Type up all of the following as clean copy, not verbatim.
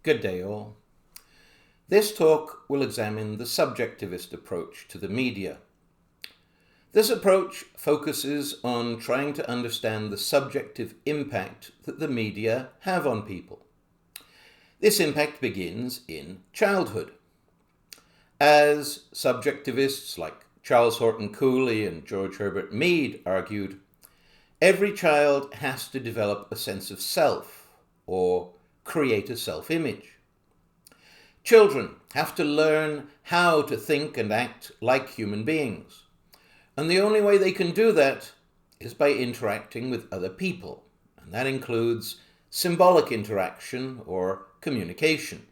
Good day, all. This talk will examine the subjectivist approach to the media. This approach focuses on trying to understand the subjective impact that the media have on people. This impact begins in childhood. As subjectivists like Charles Horton Cooley and George Herbert Mead argued, every child has to develop a sense of self or create a self-image. Children have to learn how to think and act like human beings. And the only way they can do that is by interacting with other people. And that includes symbolic interaction or communication.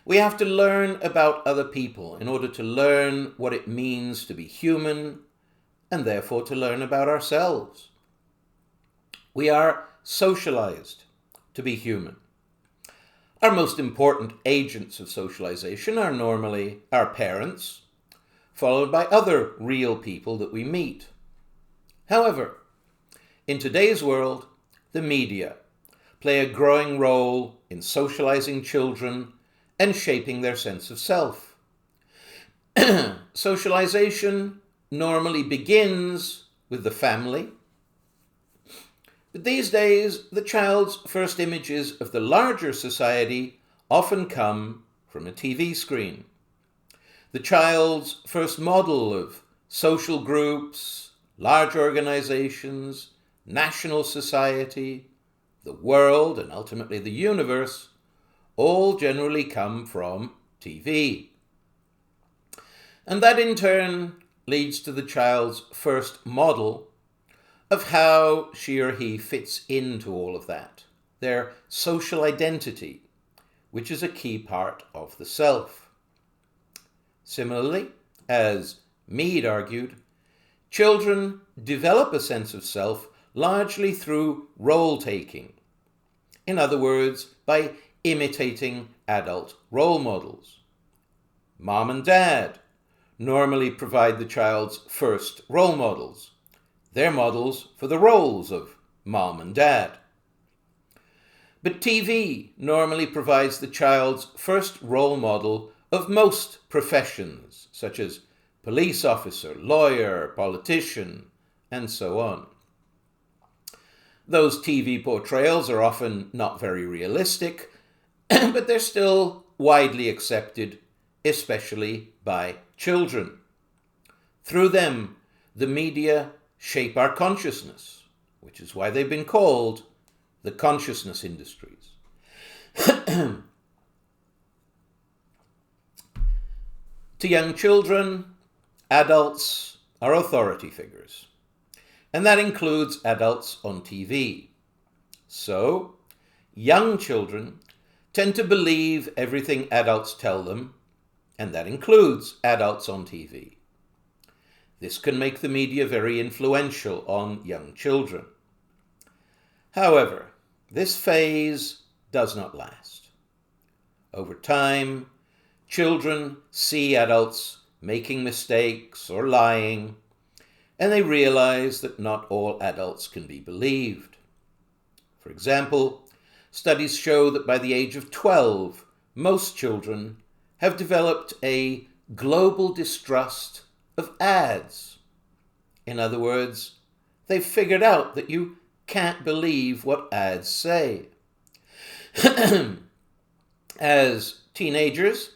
We have to learn about other people in order to learn what it means to be human and therefore to learn about ourselves. We are socialized to be human. Our most important agents of socialization are normally our parents, followed by other real people that we meet. However, in today's world, the media play a growing role in socializing children and shaping their sense of self. Socialization normally begins with the family. But these days, the child's first images of the larger society often come from a TV screen. The child's first model of social groups, large organizations, national society, the world, and ultimately the universe, all generally come from TV. And that in turn leads to the child's first model of how she or he fits into all of that, their social identity, which is a key part of the self. Similarly, as Mead argued, children develop a sense of self largely through role-taking. In other words, by imitating adult role models. Mom and dad normally provide the child's first role models. They're models for the roles of mom and dad. But TV normally provides the child's first role model of most professions, such as police officer, lawyer, politician, and so on. Those TV portrayals are often not very realistic, but they're still widely accepted, especially by children. Through them, the media shape our consciousness, which is why they've been called the consciousness industries. To young children, adults are authority figures, and that includes adults on TV. So, young children tend to believe everything adults tell them, and that includes adults on TV. This can make the media very influential on young children. However, this phase does not last. Over time, children see adults making mistakes or lying, and they realize that not all adults can be believed. For example, studies show that by the age of 12, most children have developed a global distrust of ads. In other words, they've figured out that you can't believe what ads say. As teenagers,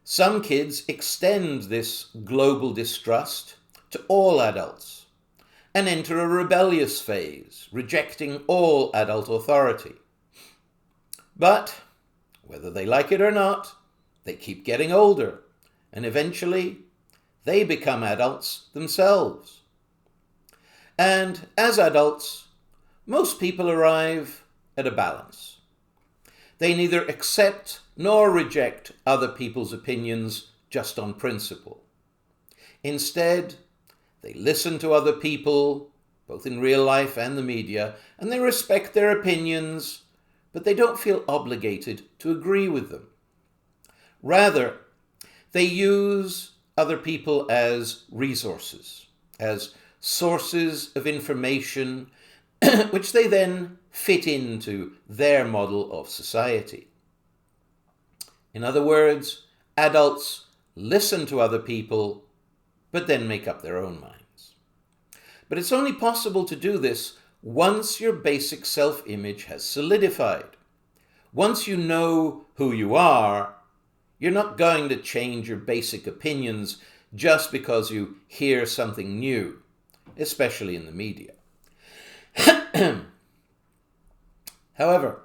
some kids extend this global distrust to all adults and enter a rebellious phase, rejecting all adult authority. But, whether they like it or not, they keep getting older, and eventually they become adults themselves. And as adults, most people arrive at a balance. They neither accept nor reject other people's opinions just on principle. Instead, they listen to other people, both in real life and the media, and they respect their opinions, but they don't feel obligated to agree with them. Rather, they use other people as resources, as sources of information, which they then fit into their model of society. In other words, adults listen to other people, but then make up their own minds. But it's only possible to do this once your basic self-image has solidified. Once you know who you are, you're not going to change your basic opinions just because you hear something new, especially in the media. However,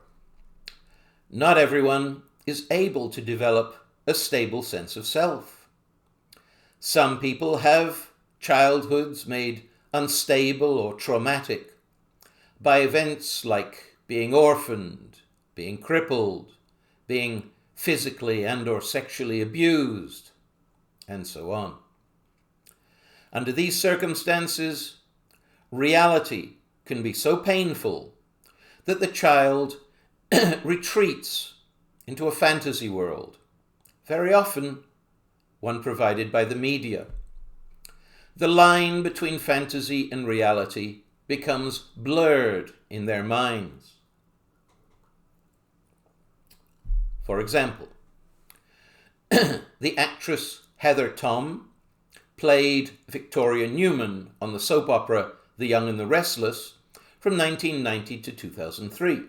not everyone is able to develop a stable sense of self. Some people have childhoods made unstable or traumatic by events like being orphaned, being crippled, being physically and or sexually abused, and so on. Under these circumstances, reality can be so painful that the child retreats into a fantasy world, very often one provided by the media. The line between fantasy and reality becomes blurred in their minds. For example, the actress Heather Tom played Victoria Newman on the soap opera The Young and the Restless from 1990 to 2003.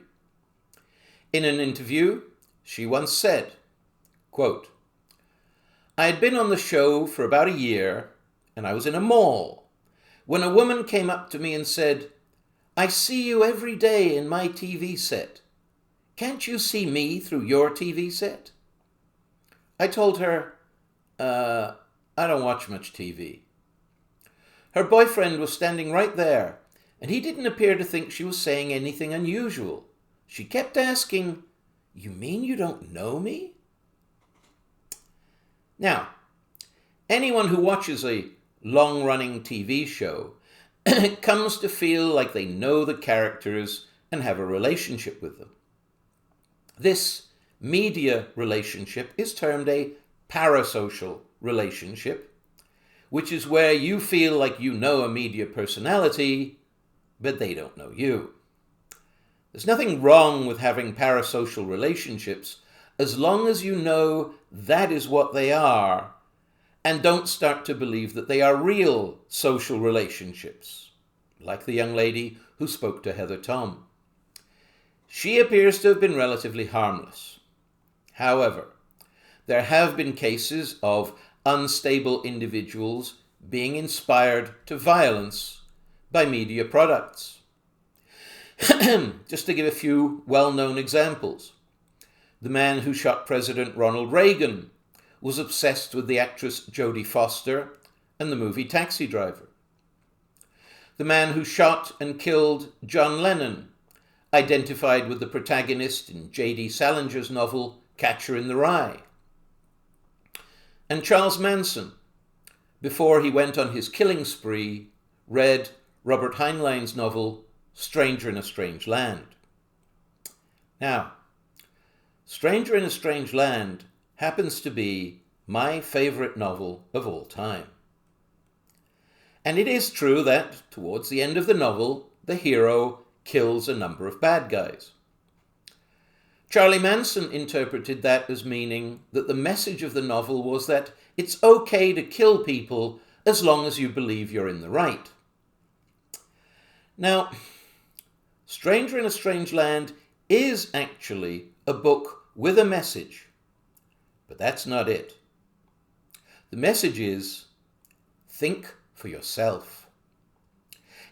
In an interview, she once said, quote, "I had been on the show for about a year and I was in a mall when a woman came up to me and said, 'I see you every day in my TV set. Can't you see me through your TV set?' I told her, I don't watch much TV. Her boyfriend was standing right there, and he didn't appear to think she was saying anything unusual. She kept asking, 'You mean you don't know me?' Now, anyone who watches a long-running TV show comes to feel like they know the characters and have a relationship with them. This media relationship is termed a parasocial relationship, which is where you feel like you know a media personality, but they don't know you. There's nothing wrong with having parasocial relationships as long as you know that is what they are and don't start to believe that they are real social relationships, like the young lady who spoke to Heather Tom. She appears to have been relatively harmless. However, there have been cases of unstable individuals being inspired to violence by media products. Just to give a few well-known examples. The man who shot President Ronald Reagan was obsessed with the actress Jodie Foster and the movie Taxi Driver. The man who shot and killed John Lennon identified with the protagonist in J.D. Salinger's novel Catcher in the Rye. And Charles Manson, before he went on his killing spree, read Robert Heinlein's novel Stranger in a Strange Land. Now, Stranger in a Strange Land happens to be my favorite novel of all time. And it is true that, towards the end of the novel, the hero kills a number of bad guys. Charlie Manson interpreted that as meaning that the message of the novel was that it's okay to kill people as long as you believe you're in the right. Now, Stranger in a Strange Land is actually a book with a message, but that's not it. The message is, think for yourself.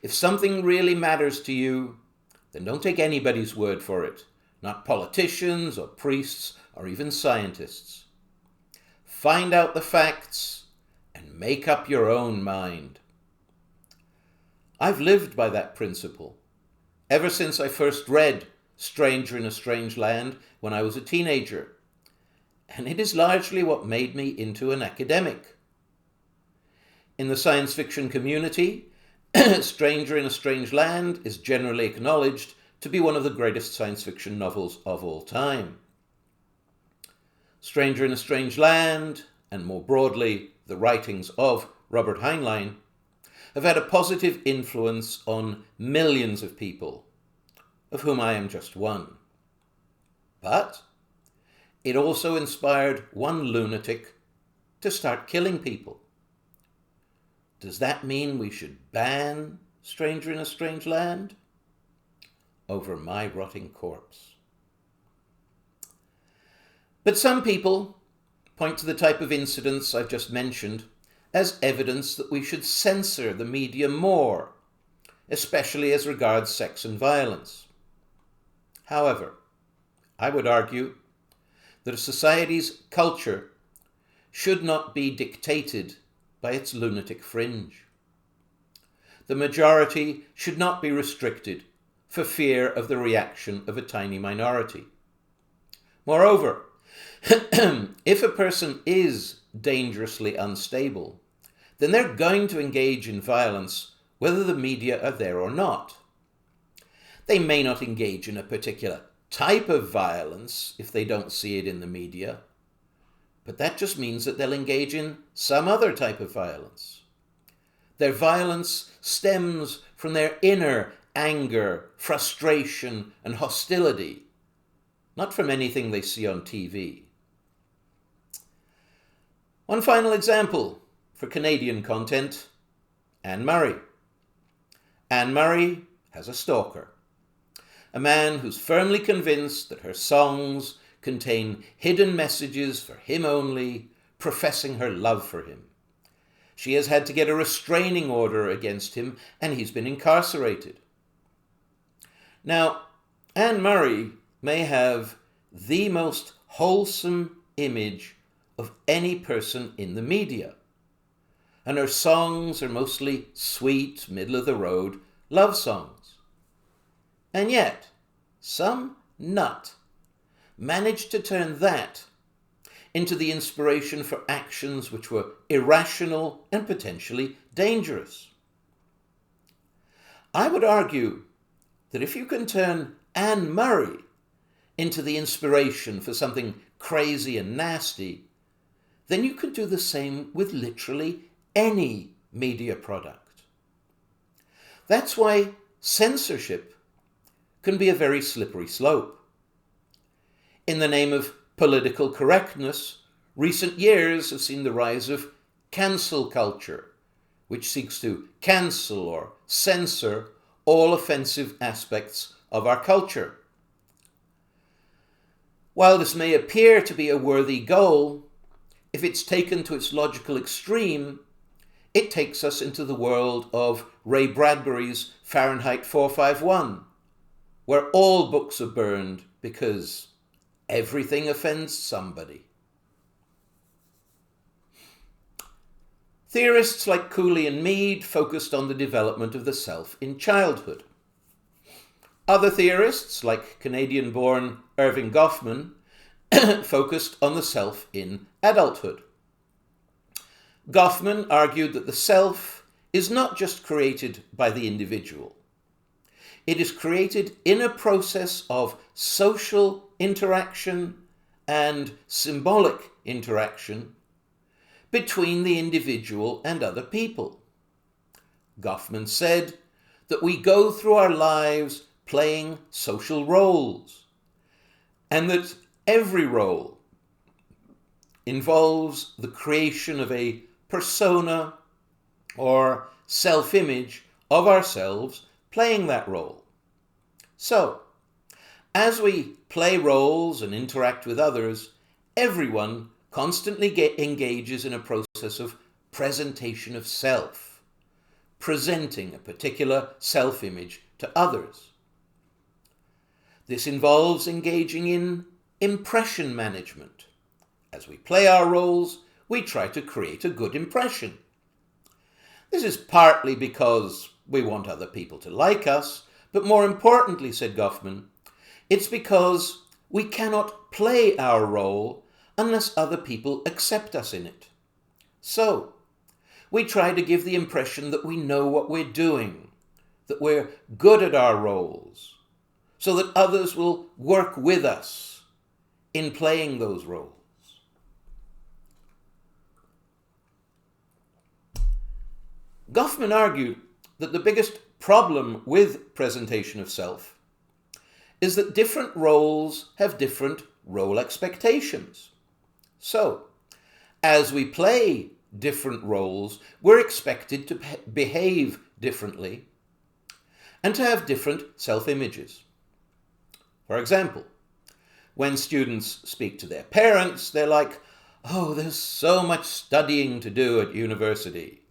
If something really matters to you, then don't take anybody's word for it, not politicians or priests or even scientists. Find out the facts and make up your own mind. I've lived by that principle ever since I first read Stranger in a Strange Land when I was a teenager, and it is largely what made me into an academic. In the science fiction community, Stranger in a Strange Land is generally acknowledged to be one of the greatest science fiction novels of all time. Stranger in a Strange Land, and more broadly, the writings of Robert Heinlein, have had a positive influence on millions of people, of whom I am just one. But it also inspired one lunatic to start killing people. Does that mean we should ban Stranger in a Strange Land? Over my rotting corpse. But some people point to the type of incidents I've just mentioned as evidence that we should censor the media more, especially as regards sex and violence. However, I would argue that a society's culture should not be dictated by its lunatic fringe. The majority should not be restricted for fear of the reaction of a tiny minority. Moreover, if a person is dangerously unstable, then they're going to engage in violence whether the media are there or not. They may not engage in a particular type of violence if they don't see it in the media, but that just means that they'll engage in some other type of violence. Their violence stems from their inner anger, frustration, and hostility, not from anything they see on TV. One final example for Canadian content, Anne Murray. Anne Murray has a stalker, a man who's firmly convinced that her songs contain hidden messages for him only, professing her love for him. She has had to get a restraining order against him, and he's been incarcerated. Now, Anne Murray may have the most wholesome image of any person in the media, and her songs are mostly sweet, middle-of-the-road love songs. And yet, some nut managed to turn that into the inspiration for actions which were irrational and potentially dangerous. I would argue that if you can turn Anne Murray into the inspiration for something crazy and nasty, then you can do the same with literally any media product. That's why censorship can be a very slippery slope. In the name of political correctness, recent years have seen the rise of cancel culture, which seeks to cancel or censor all offensive aspects of our culture. While this may appear to be a worthy goal, if it's taken to its logical extreme, it takes us into the world of Ray Bradbury's Fahrenheit 451, where all books are burned because everything offends somebody. Theorists like Cooley and Mead focused on the development of the self in childhood. Other theorists, like Canadian-born Erving Goffman, focused on the self in adulthood. Goffman argued that the self is not just created by the individual. It is created in a process of social interaction and symbolic interaction between the individual and other people. Goffman said that we go through our lives playing social roles, and that every role involves the creation of a persona or self-image of ourselves playing that role. So, as we play roles and interact with others, everyone constantly engages in a process of presentation of self, presenting a particular self-image to others. This involves engaging in impression management. As we play our roles, we try to create a good impression. This is partly because we want other people to like us, but more importantly, said Goffman, it's because we cannot play our role unless other people accept us in it. So, we try to give the impression that we know what we're doing, that we're good at our roles, so that others will work with us in playing those roles. Goffman argued that the biggest problem with presentation of self is that different roles have different role expectations. So, as we play different roles, we're expected to behave differently and to have different self-images. For example, when students speak to their parents, they're like, "Oh, there's so much studying to do at university."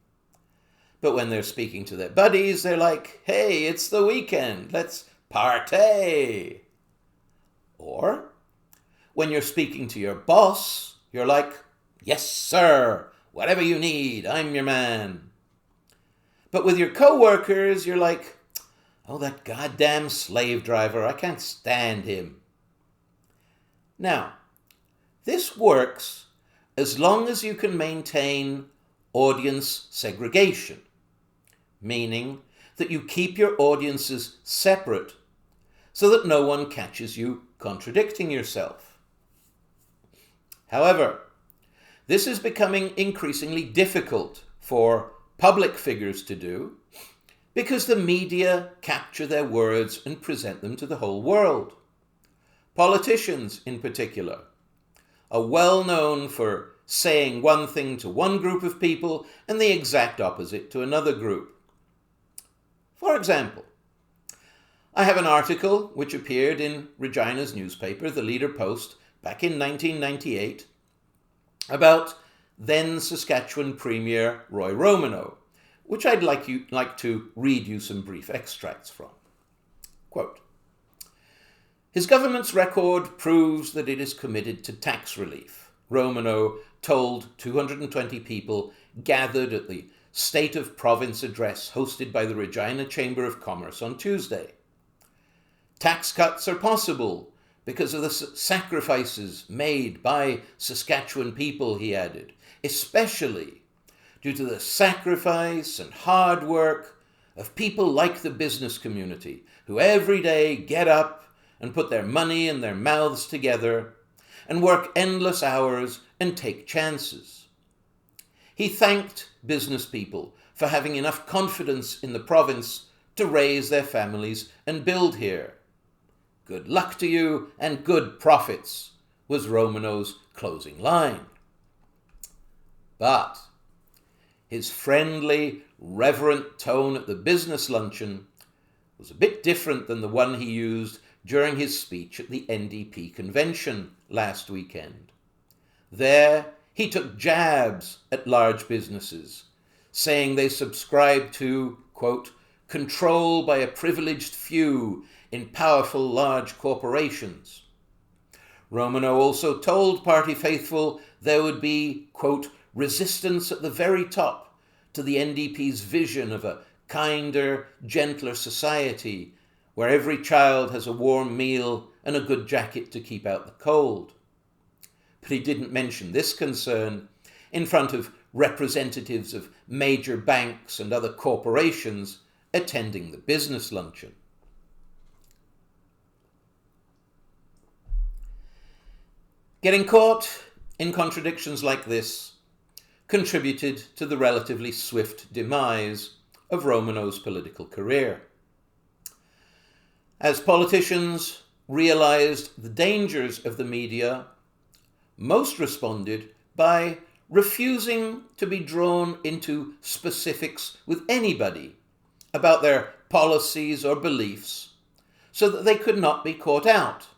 But when they're speaking to their buddies, they're like, "Hey, it's the weekend, let's partay." Or, when you're speaking to your boss, you're like, "Yes, sir, whatever you need, I'm your man." But with your co-workers, you're like, "Oh, that goddamn slave driver, I can't stand him." Now, this works as long as you can maintain audience segregation, meaning that you keep your audiences separate so that no one catches you contradicting yourself. However, this is becoming increasingly difficult for public figures to do because the media capture their words and present them to the whole world. Politicians, in particular, are well known for saying one thing to one group of people and the exact opposite to another group. For example, I have an article which appeared in Regina's newspaper, the Leader Post, back in 1998, about then Saskatchewan Premier Roy Romanow, which I'd like to read you some brief extracts from. Quote, "His government's record proves that it is committed to tax relief," Romanow told 220 people gathered at the State of Province address hosted by the Regina Chamber of Commerce on Tuesday. "Tax cuts are possible because of the sacrifices made by Saskatchewan people," he added, "especially due to the sacrifice and hard work of people like the business community who every day get up and put their money and their mouths together and work endless hours and take chances." He thanked business people for having enough confidence in the province to raise their families and build here. "Good luck to you and good profits," was Romanow's closing line. But his friendly, reverent tone at the business luncheon was a bit different than the one he used during his speech at the NDP convention last weekend. There, he took jabs at large businesses, saying they subscribe to, quote, "control by a privileged few in powerful large corporations." Romanow also told party faithful there would be, quote, "resistance at the very top to the NDP's vision of a kinder, gentler society where every child has a warm meal and a good jacket to keep out the cold." But he didn't mention this concern in front of representatives of major banks and other corporations attending the business luncheon. Getting caught in contradictions like this contributed to the relatively swift demise of Romanow's political career. As politicians realized the dangers of the media, most responded by refusing to be drawn into specifics with anybody about their policies or beliefs so that they could not be caught out,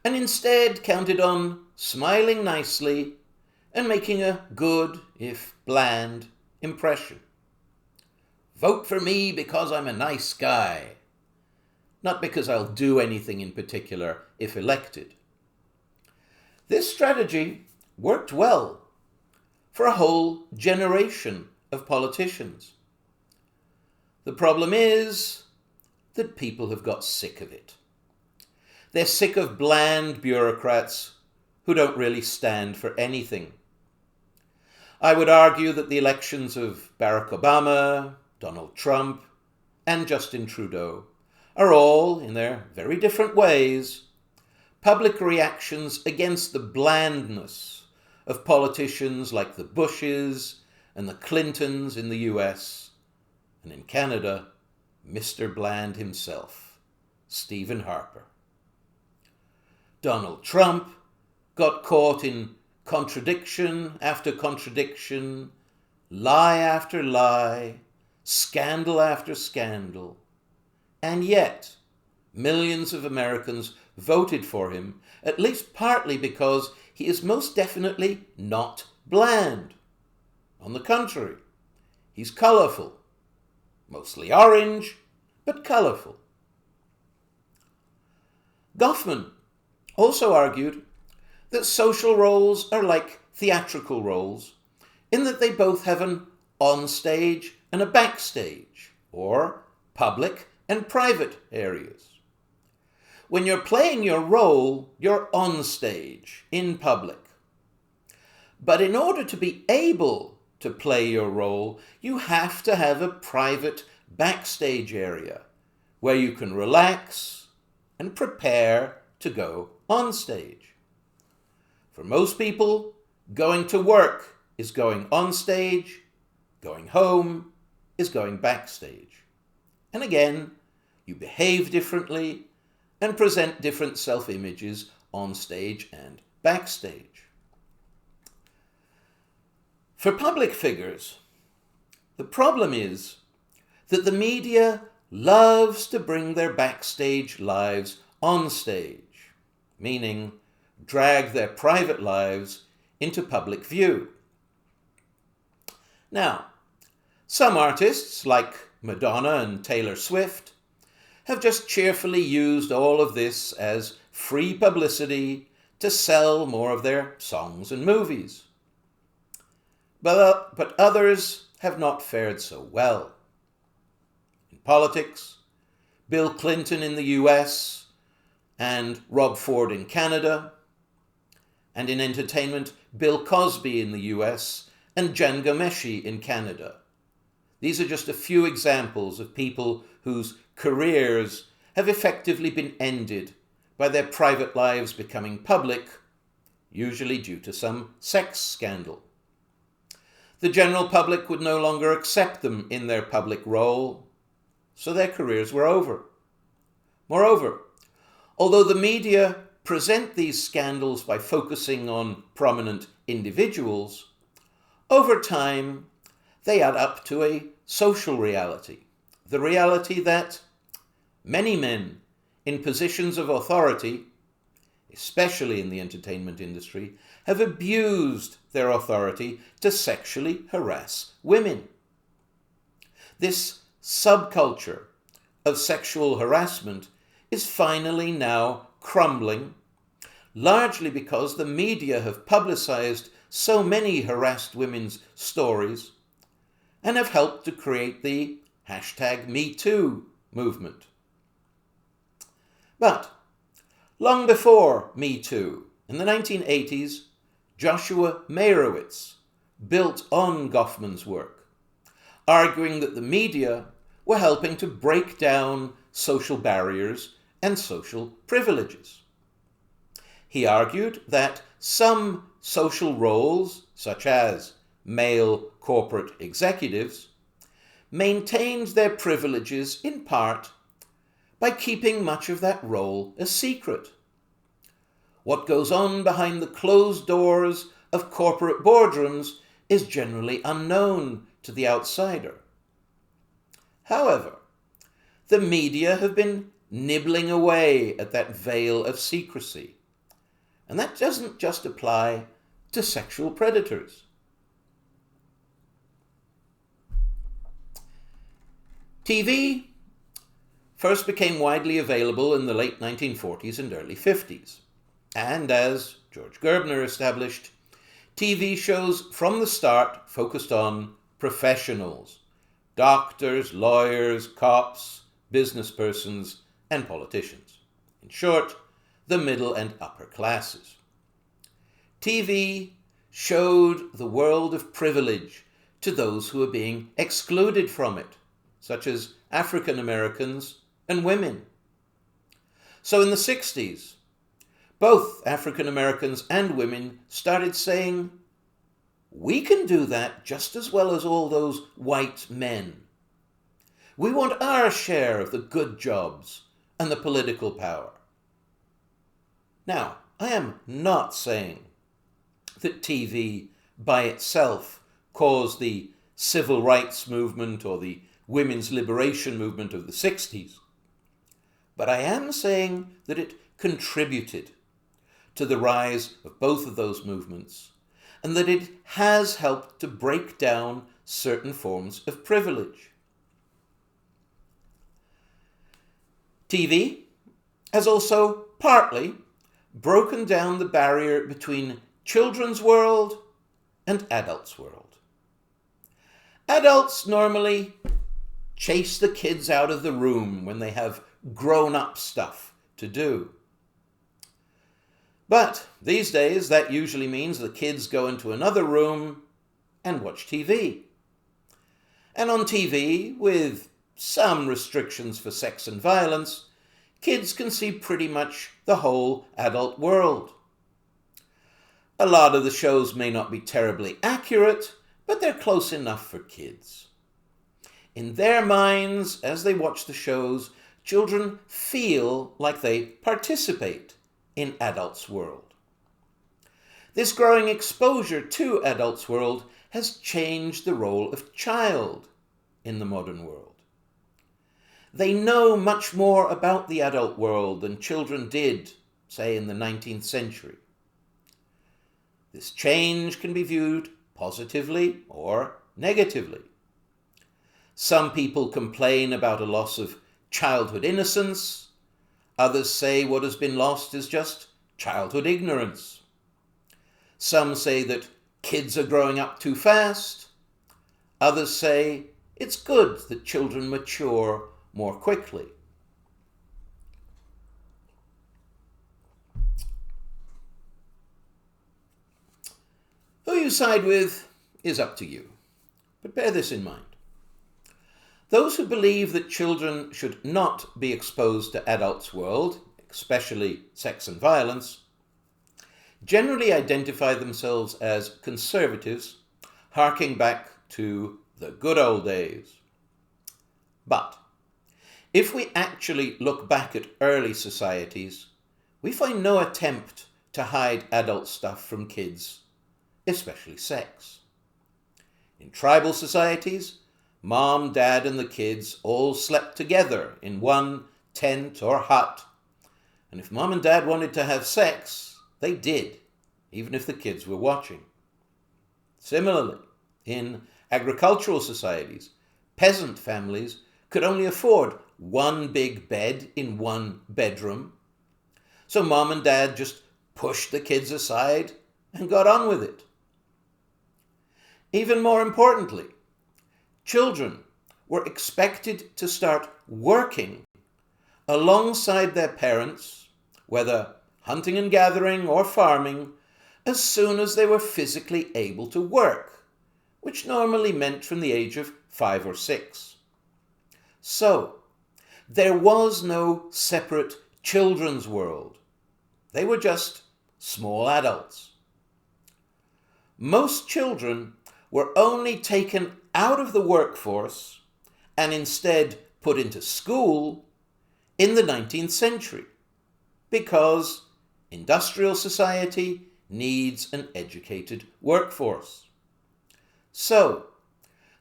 and instead counted on smiling nicely and making a good, if bland, impression. "Vote for me because I'm a nice guy, not because I'll do anything in particular if elected." This strategy worked well for a whole generation of politicians. The problem is that people have got sick of it. They're sick of bland bureaucrats who don't really stand for anything. I would argue that the elections of Barack Obama, Donald Trump, and Justin Trudeau are all, in their very different ways, public reactions against the blandness of politicians like the Bushes and the Clintons in the US, and in Canada, Mr. Bland himself, Stephen Harper. Donald Trump got caught in contradiction after contradiction, lie after lie, scandal after scandal. And yet, millions of Americans voted for him, at least partly because he is most definitely not bland. On the contrary, he's colourful, mostly orange, but colourful. Goffman also argued that social roles are like theatrical roles, in that they both have an onstage and a backstage, or public and private areas. When you're playing your role, you're on stage, in public. But in order to be able to play your role, you have to have a private backstage area where you can relax and prepare to go on stage. For most people, going to work is going on stage, going home is going backstage. And again, you behave differently and present different self-images on stage and backstage. For public figures, the problem is that the media loves to bring their backstage lives on stage, meaning drag their private lives into public view. Now, some artists, like Madonna and Taylor Swift, have just cheerfully used all of this as free publicity to sell more of their songs and movies. But others have not fared so well. In politics, Bill Clinton in the US and Rob Ford in Canada, and in entertainment, Bill Cosby in the US and Jian Ghomeshi in Canada. These are just a few examples of people whose careers have effectively been ended by their private lives becoming public, usually due to some sex scandal. The general public would no longer accept them in their public role, so their careers were over. Moreover, although the media present these scandals by focusing on prominent individuals, over time they add up to a social reality, the reality that many men in positions of authority, especially in the entertainment industry, have abused their authority to sexually harass women. This subculture of sexual harassment is finally now crumbling, largely because the media have publicized so many harassed women's stories and have helped to create the #MeToo movement. But long before Me Too, in the 1980s, Joshua Meyerowitz built on Goffman's work, arguing that the media were helping to break down social barriers and social privileges. He argued that some social roles, such as male corporate executives, maintained their privileges in part by keeping much of that role a secret. What goes on behind the closed doors of corporate boardrooms is generally unknown to the outsider. However, the media have been nibbling away at that veil of secrecy, and that doesn't just apply to sexual predators. TV first became widely available in the late 1940s and early 50s. And as George Gerbner established, TV shows from the start focused on professionals, doctors, lawyers, cops, business persons, and politicians. In short, the middle and upper classes. TV showed the world of privilege to those who were being excluded from it, such as African Americans and women. So in the 60s, both African Americans and women started saying, we can do that just as well as all those white men. We want our share of the good jobs and the political power. Now, I am not saying that TV by itself caused the civil rights movement or the women's liberation movement of the 60s, but I am saying that it contributed to the rise of both of those movements, and that it has helped to break down certain forms of privilege. TV has also partly broken down the barrier between children's world and adults' world. Adults normally chase the kids out of the room when they have grown-up stuff to do. But these days, that usually means the kids go into another room and watch TV. And on TV, with some restrictions for sex and violence, kids can see pretty much the whole adult world. A lot of the shows may not be terribly accurate, but they're close enough for kids. In their minds, as they watch the shows, children feel like they participate in adults' world. This growing exposure to adults' world has changed the role of child in the modern world. They know much more about the adult world than children did, say, in the 19th century. This change can be viewed positively or negatively. Some people complain about a loss of childhood innocence. Others say what has been lost is just childhood ignorance. Some say that kids are growing up too fast. Others say it's good that children mature more quickly. Who you side with is up to you, but bear this in mind. Those who believe that children should not be exposed to adults' world, especially sex and violence, generally identify themselves as conservatives, harking back to the good old days. But if we actually look back at early societies, we find no attempt to hide adult stuff from kids, especially sex. In tribal societies, Mom, Dad, and the kids all slept together in one tent or hut. And if Mom and Dad wanted to have sex, they did, even if the kids were watching. Similarly, in agricultural societies, peasant families could only afford one big bed in one bedroom. So Mom and Dad just pushed the kids aside and got on with it. Even more importantly, children were expected to start working alongside their parents, whether hunting and gathering or farming, as soon as they were physically able to work, which normally meant from the age of 5 or 6. So, there was no separate children's world. They were just small adults. Most children were only taken out of the workforce and instead put into school in the 19th century because industrial society needs an educated workforce. So,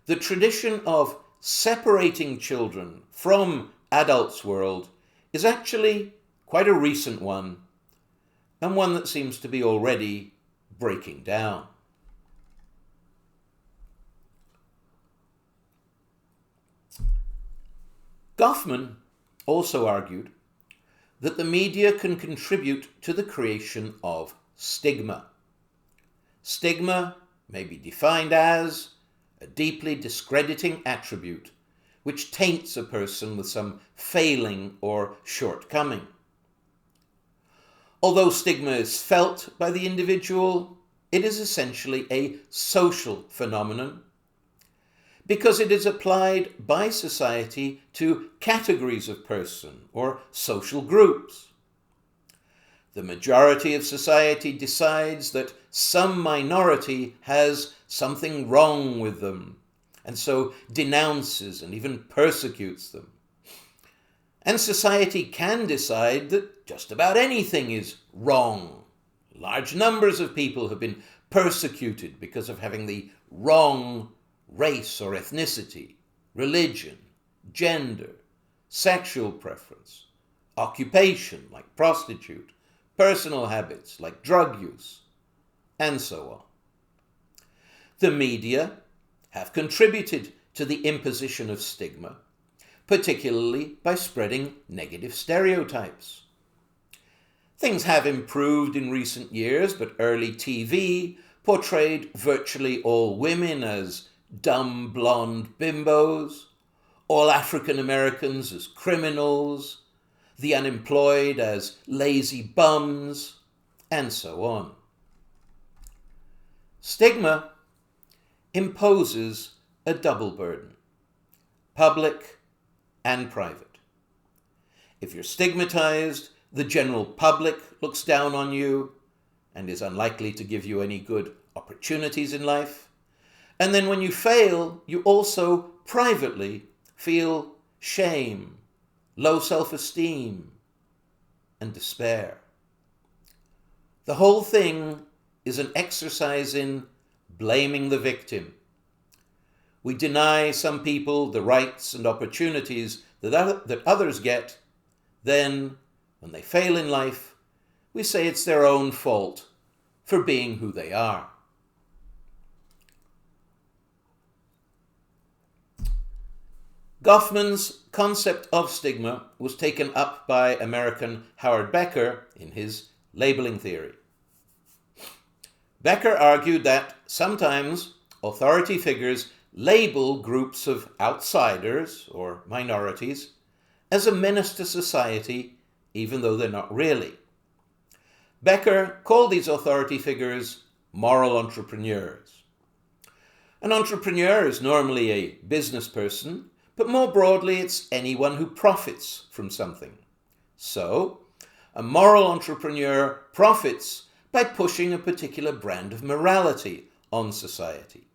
the tradition of separating children from adults' world is actually quite a recent one, and one that seems to be already breaking down. Goffman also argued that the media can contribute to the creation of stigma. Stigma may be defined as a deeply discrediting attribute which taints a person with some failing or shortcoming. Although stigma is felt by the individual, it is essentially a social phenomenon because it is applied by society to categories of person or social groups. The majority of society decides that some minority has something wrong with them, and so denounces and even persecutes them. And society can decide that just about anything is wrong. Large numbers of people have been persecuted because of having the wrong race or ethnicity, religion, gender, sexual preference, occupation like prostitute, personal habits like drug use, and so on. The media have contributed to the imposition of stigma, particularly by spreading negative stereotypes. Things have improved in recent years, but early TV portrayed virtually all women as dumb blonde bimbos, all African Americans as criminals, the unemployed as lazy bums, and so on. Stigma imposes a double burden, public and private. If you're stigmatized, the general public looks down on you and is unlikely to give you any good opportunities in life. And then when you fail, you also privately feel shame, low self-esteem, and despair. The whole thing is an exercise in blaming the victim. We deny some people the rights and opportunities that others get. Then, when they fail in life, we say it's their own fault for being who they are. Goffman's concept of stigma was taken up by American Howard Becker in his labeling theory. Becker argued that sometimes authority figures label groups of outsiders or minorities as a menace to society, even though they're not really. Becker called these authority figures moral entrepreneurs. An entrepreneur is normally a business person, but more broadly it's anyone who profits from something. So, a moral entrepreneur profits by pushing a particular brand of morality on society.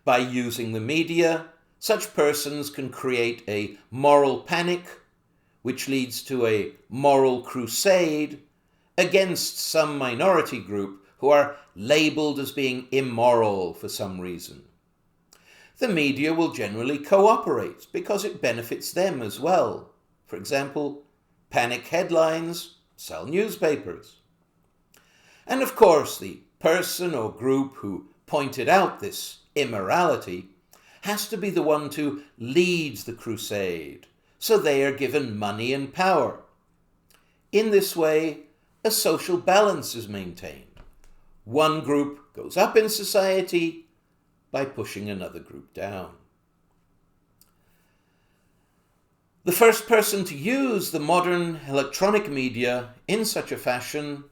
By using the media, such persons can create a moral panic, which leads to a moral crusade against some minority group who are labeled as being immoral for some reason. The media will generally cooperate because it benefits them as well. For example, panic headlines sell newspapers. And of course, the person or group who pointed out this immorality has to be the one to lead the crusade, so they are given money and power. In this way, a social balance is maintained. One group goes up in society by pushing another group down. The first person to use the modern electronic media in such a fashion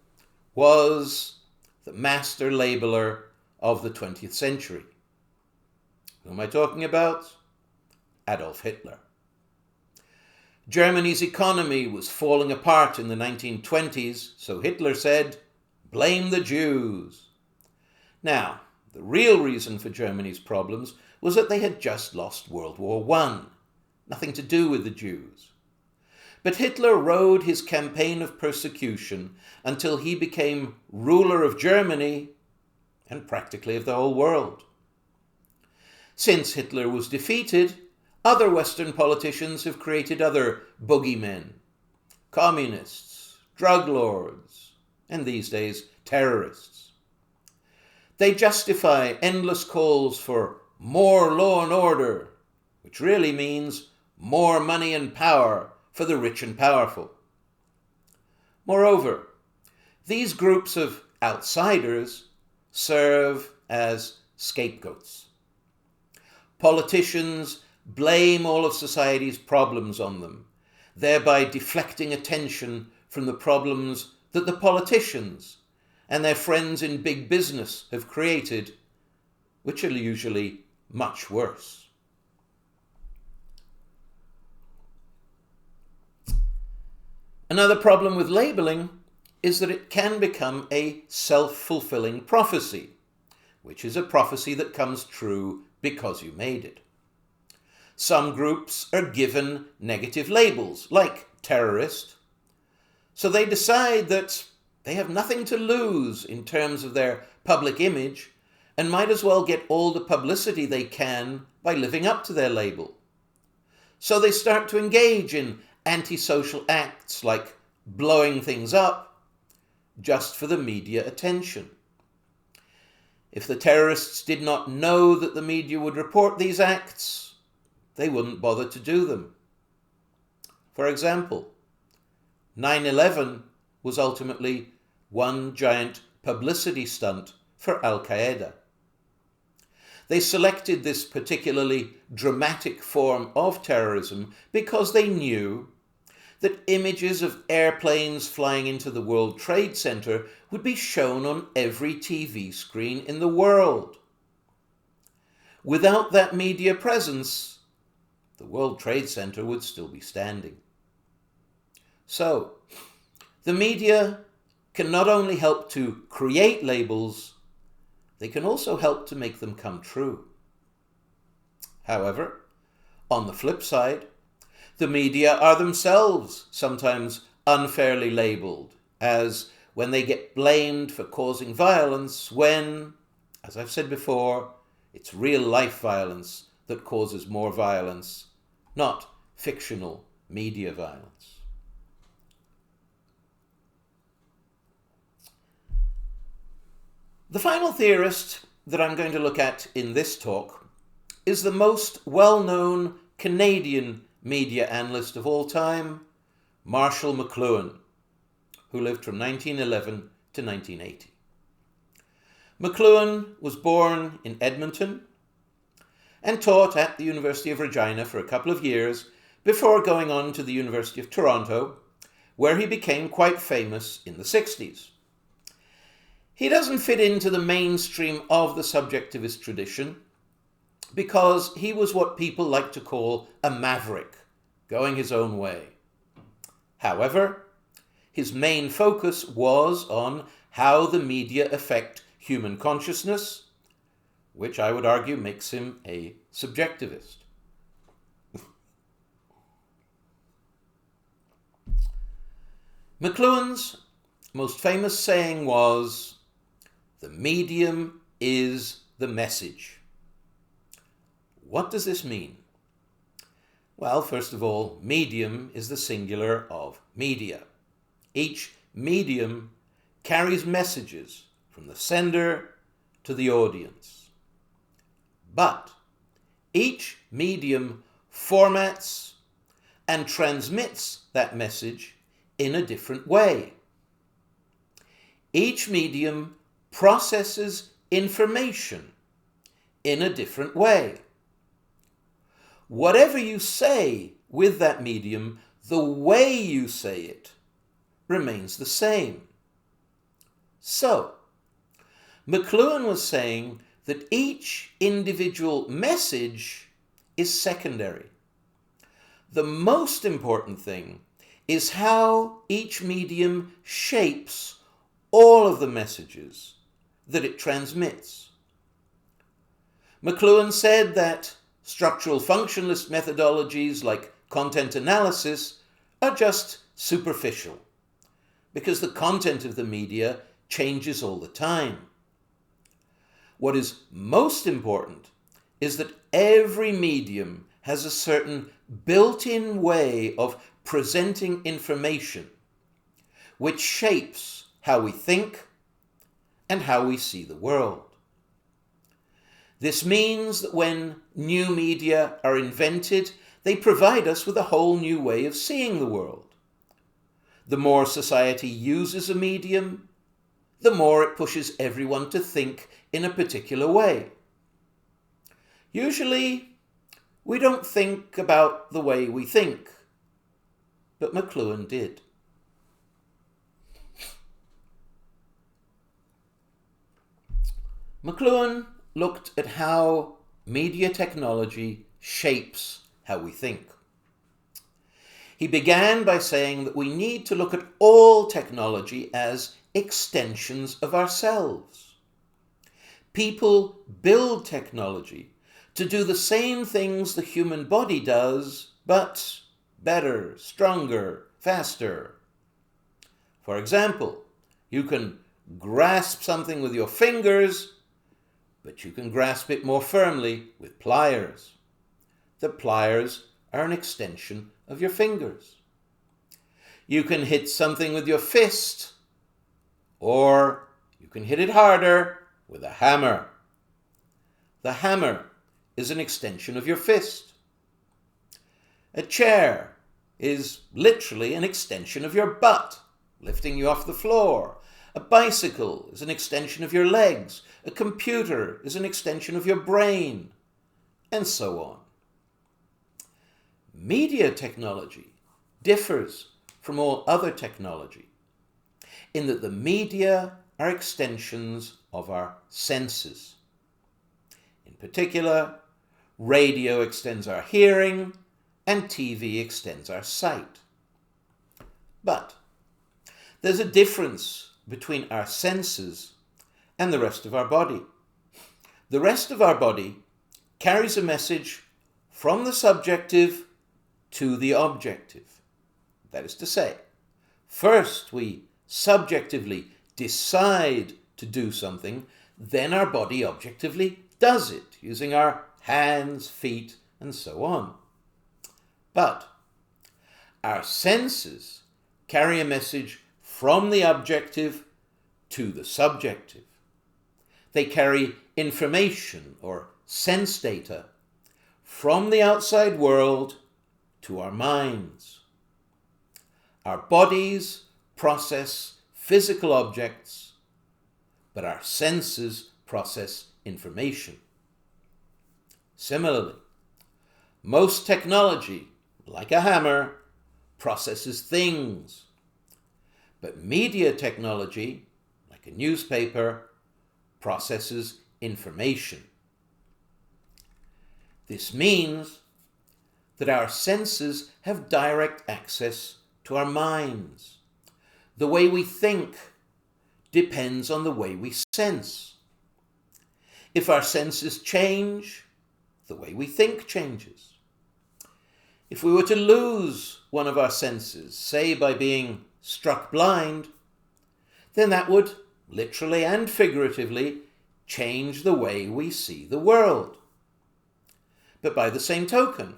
was the master labeler of the 20th century. Who am I talking about? Adolf Hitler. Germany's economy was falling apart in the 1920s, so Hitler said, "Blame the Jews." Now, the real reason for Germany's problems was that they had just lost World War I, nothing to do with the Jews. But Hitler rode his campaign of persecution until he became ruler of Germany and practically of the whole world. Since Hitler was defeated, other Western politicians have created other boogeymen: communists, drug lords, and these days terrorists. They justify endless calls for more law and order, which really means more money and power for the rich and powerful. Moreover, these groups of outsiders serve as scapegoats. Politicians blame all of society's problems on them, thereby deflecting attention from the problems that the politicians and their friends in big business have created, which are usually much worse. Another problem with labeling is that it can become a self-fulfilling prophecy, which is a prophecy that comes true because you made it. Some groups are given negative labels, like terrorist, so they decide that they have nothing to lose in terms of their public image and might as well get all the publicity they can by living up to their label. So they start to engage in antisocial acts like blowing things up just for the media attention. If the terrorists did not know that the media would report these acts, they wouldn't bother to do them. For example, 9/11 was ultimately one giant publicity stunt for Al-Qaeda. They selected this particularly dramatic form of terrorism because they knew that images of airplanes flying into the World Trade Center would be shown on every TV screen in the world. Without that media presence, the World Trade Center would still be standing. So, the media can not only help to create labels, they can also help to make them come true. However, on the flip side, the media are themselves sometimes unfairly labeled, as when they get blamed for causing violence when, as I've said before, it's real-life violence that causes more violence, not fictional media violence. The final theorist that I'm going to look at in this talk is the most well-known Canadian media analyst of all time, Marshall McLuhan, who lived from 1911 to 1980. McLuhan was born in Edmonton and taught at the University of Regina for a couple of years before going on to the University of Toronto, where he became quite famous in the 60s. He doesn't fit into the mainstream of the subjectivist tradition because he was what people like to call a maverick, going his own way. However, his main focus was on how the media affect human consciousness, which I would argue makes him a subjectivist. McLuhan's most famous saying was, "The medium is the message." What does this mean? Well, first of all, medium is the singular of media. Each medium carries messages from the sender to the audience. But each medium formats and transmits that message in a different way. Each medium processes information in a different way. Whatever you say with that medium, the way you say it remains the same. So, McLuhan was saying that each individual message is secondary. The most important thing is how each medium shapes all of the messages that it transmits. McLuhan said that structural functionalist methodologies like content analysis are just superficial, because the content of the media changes all the time. What is most important is that every medium has a certain built-in way of presenting information, which shapes how we think and how we see the world. This means that when new media are invented, they provide us with a whole new way of seeing the world. The more society uses a medium, the more it pushes everyone to think in a particular way. Usually, we don't think about the way we think, but McLuhan did. McLuhan looked at how media technology shapes how we think. He began by saying that we need to look at all technology as extensions of ourselves. People build technology to do the same things the human body does, but better, stronger, faster. For example, you can grasp something with your fingers, but you can grasp it more firmly with pliers. The pliers are an extension of your fingers. You can hit something with your fist, or you can hit it harder with a hammer. The hammer is an extension of your fist. A chair is literally an extension of your butt, lifting you off the floor. A bicycle is an extension of your legs. A computer is an extension of your brain, and so on. Media technology differs from all other technology in that the media are extensions of our senses. In particular, radio extends our hearing and TV extends our sight. But there's a difference between our senses and the rest of our body. The rest of our body carries a message from the subjective to the objective. That is to say, first we subjectively decide to do something, then our body objectively does it, using our hands, feet, and so on. But our senses carry a message from the objective to the subjective. They carry information or sense data from the outside world to our minds. Our bodies process physical objects, but our senses process information. Similarly, most technology, like a hammer, processes things, but media technology, like a newspaper, processes information. This means that our senses have direct access to our minds. The way we think depends on the way we sense. If our senses change, the way we think changes. If we were to lose one of our senses, say by being struck blind, then that would literally and figuratively change the way we see the world. But by the same token,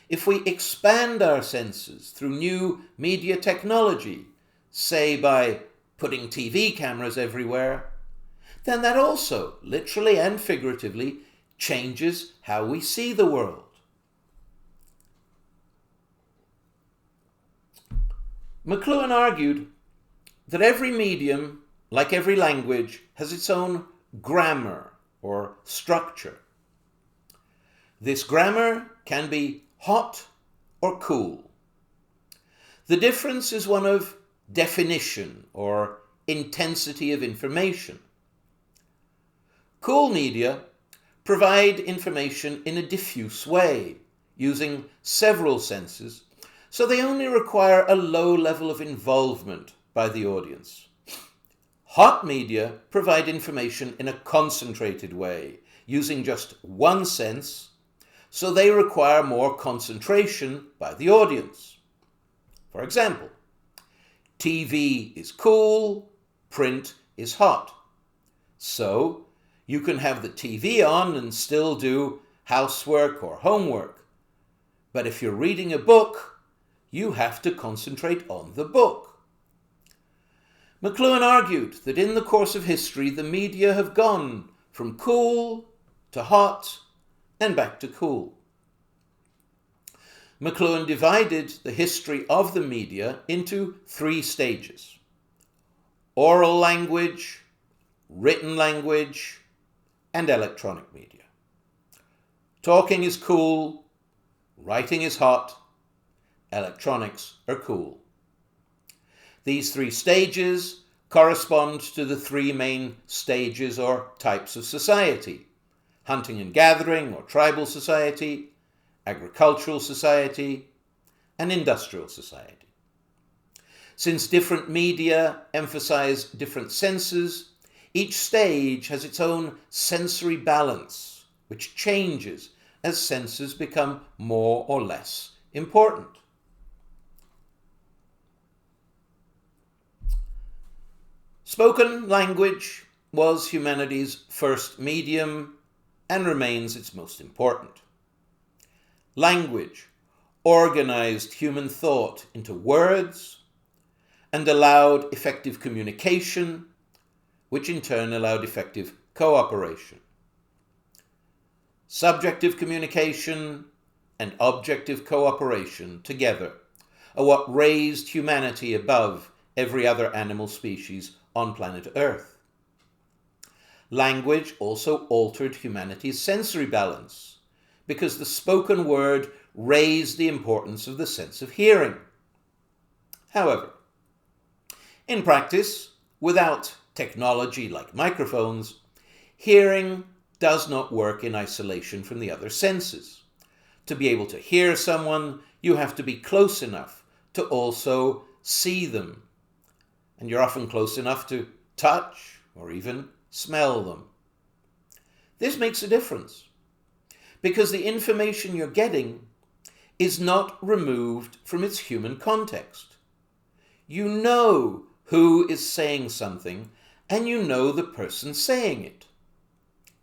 if we expand our senses through new media technology, say by putting TV cameras everywhere, then that also literally and figuratively changes how we see the world. McLuhan argued that every medium, like every language, has its own grammar or structure. This grammar can be hot or cool. The difference is one of definition or intensity of information. Cool media provide information in a diffuse way, using several senses, so they only require a low level of involvement by the audience. Hot media provide information in a concentrated way, using just one sense, so they require more concentration by the audience. For example, TV is cool, print is hot. So you can have the TV on and still do housework or homework. But if you're reading a book, you have to concentrate on the book. McLuhan argued that in the course of history, the media have gone from cool to hot and back to cool. McLuhan divided the history of the media into 3 stages: oral language, written language, and electronic media. Talking is cool, writing is hot, electronics are cool. These 3 stages correspond to the 3 main stages or types of society: hunting and gathering or tribal society, agricultural society, and industrial society. Since different media emphasize different senses, each stage has its own sensory balance, which changes as senses become more or less important. Spoken language was humanity's first medium and remains its most important. Language organized human thought into words and allowed effective communication, which in turn allowed effective cooperation. Subjective communication and objective cooperation together are what raised humanity above every other animal species on planet Earth. Language also altered humanity's sensory balance because the spoken word raised the importance of the sense of hearing. However, in practice, without technology like microphones, hearing does not work in isolation from the other senses. To be able to hear someone, you have to be close enough to also see them. And you're often close enough to touch or even smell them. This makes a difference because the information you're getting is not removed from its human context. You know who is saying something and you know the person saying it.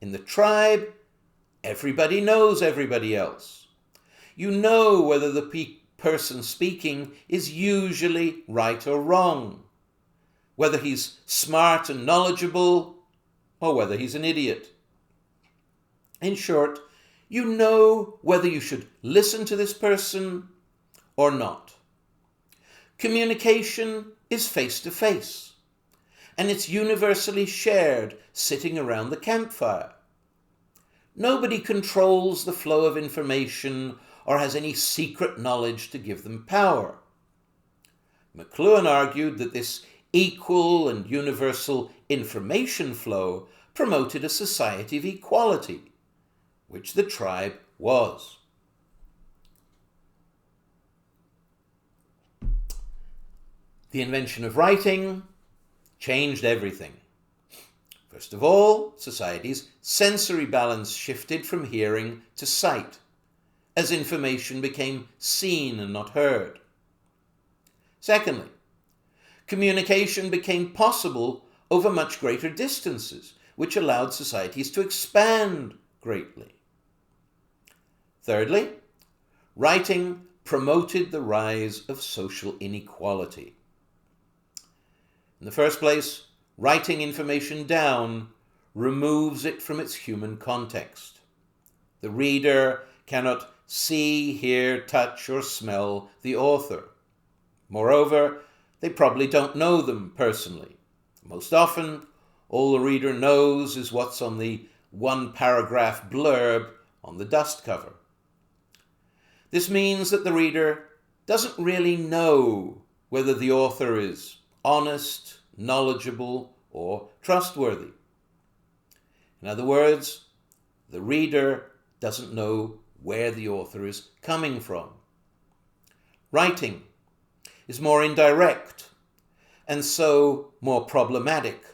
In the tribe, everybody knows everybody else. You know whether the person speaking is usually right or wrong, whether he's smart and knowledgeable or whether he's an idiot. In short, you know whether you should listen to this person or not. Communication is face-to-face, and it's universally shared sitting around the campfire. Nobody controls the flow of information or has any secret knowledge to give them power. McLuhan argued that this equal and universal information flow promoted a society of equality, which the tribe was. The invention of writing changed everything. First of all, society's sensory balance shifted from hearing to sight, as information became seen and not heard. Secondly, communication became possible over much greater distances, which allowed societies to expand greatly. Thirdly, writing promoted the rise of social inequality. In the first place, writing information down removes it from its human context. The reader cannot see, hear, touch, or smell the author. Moreover, they probably don't know them personally. Most often, all the reader knows is what's on the one-paragraph blurb on the dust cover. This means that the reader doesn't really know whether the author is honest, knowledgeable, or trustworthy. In other words, the reader doesn't know where the author is coming from. Writing is more indirect and so more problematic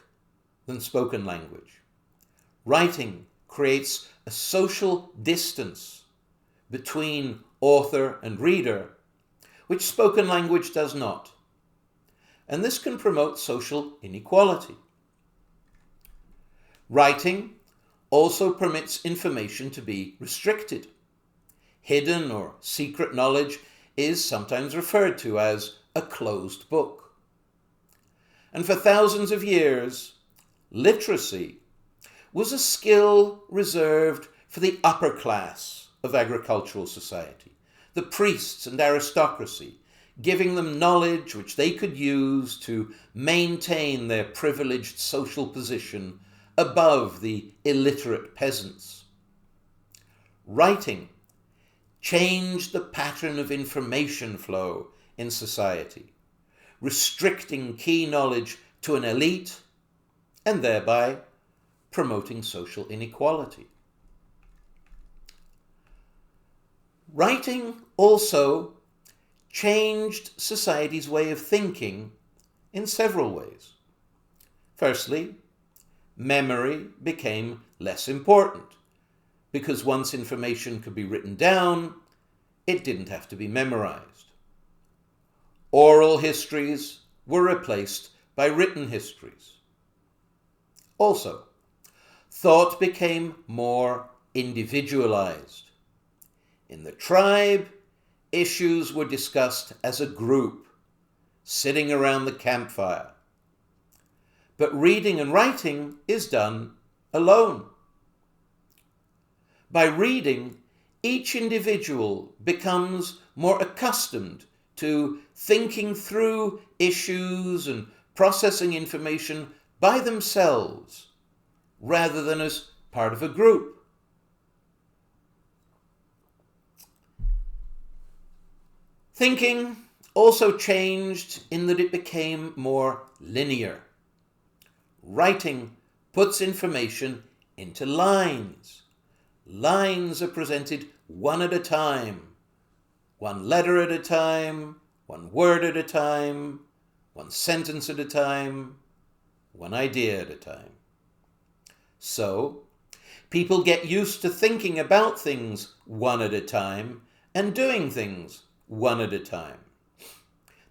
than spoken language. Writing creates a social distance between author and reader, which spoken language does not. And this can promote social inequality. Writing also permits information to be restricted. Hidden or secret knowledge is sometimes referred to as a closed book. And for thousands of years, literacy was a skill reserved for the upper class of agricultural society, the priests and aristocracy, giving them knowledge which they could use to maintain their privileged social position above the illiterate peasants. Writing changed the pattern of information flow in society, restricting key knowledge to an elite and thereby promoting social inequality. Writing also changed society's way of thinking in several ways. Firstly, memory became less important because once information could be written down, it didn't have to be memorized. Oral histories were replaced by written histories. Also, thought became more individualized. In the tribe, issues were discussed as a group, sitting around the campfire. But reading and writing is done alone. By reading, each individual becomes more accustomed to thinking through issues and processing information by themselves, rather than as part of a group. Thinking also changed in that it became more linear. Writing puts information into lines. Lines are presented one at a time, one letter at a time, one word at a time, one sentence at a time, one idea at a time. So, people get used to thinking about things one at a time and doing things one at a time.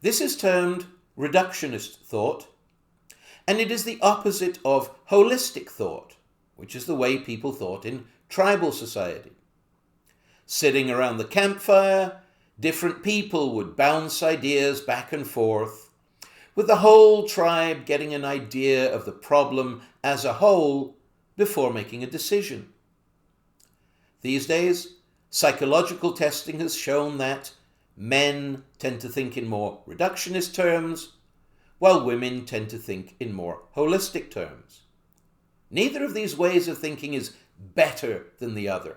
This is termed reductionist thought, and it is the opposite of holistic thought, which is the way people thought in tribal society. Sitting around the campfire, different people would bounce ideas back and forth, with the whole tribe getting an idea of the problem as a whole before making a decision. These days, psychological testing has shown that men tend to think in more reductionist terms, while women tend to think in more holistic terms. Neither of these ways of thinking is better than the other.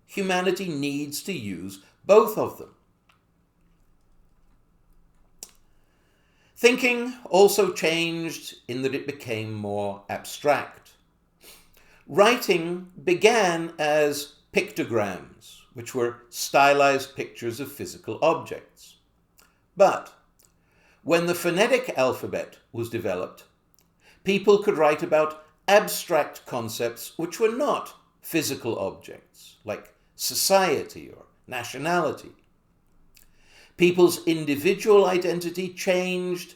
Humanity needs to use both of them. Thinking also changed in that it became more abstract. Writing began as pictograms, which were stylized pictures of physical objects. But when the phonetic alphabet was developed, people could write about abstract concepts which were not physical objects, like society or nationality. People's individual identity changed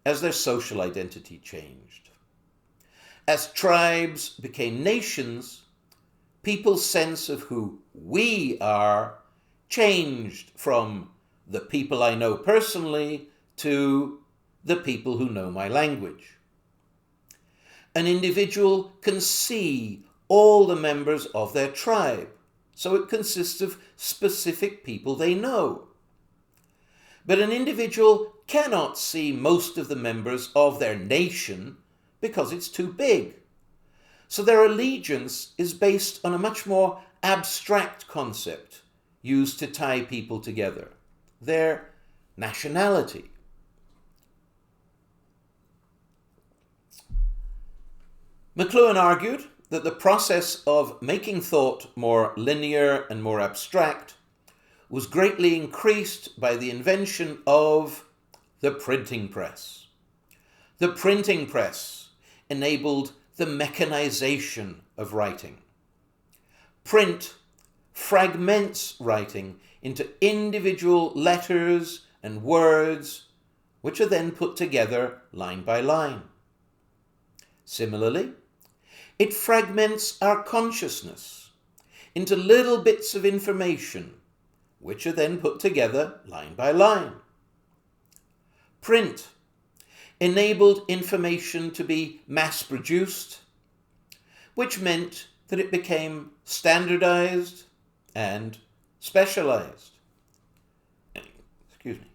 as their social identity changed. As tribes became nations, people's sense of who we are changed from the people I know personally to the people who know my language. An individual can see all the members of their tribe, so it consists of specific people they know. But an individual cannot see most of the members of their nation because it's too big. So their allegiance is based on a much more abstract concept used to tie people together, their nationality. McLuhan argued that the process of making thought more linear and more abstract was greatly increased by the invention of the printing press. The printing press enabled the mechanization of writing. Print fragments writing into individual letters and words, which are then put together line by line. Similarly, it fragments our consciousness into little bits of information, which are then put together line by line. Print enabled information to be mass-produced, which meant that it became standardized and specialized. Excuse me.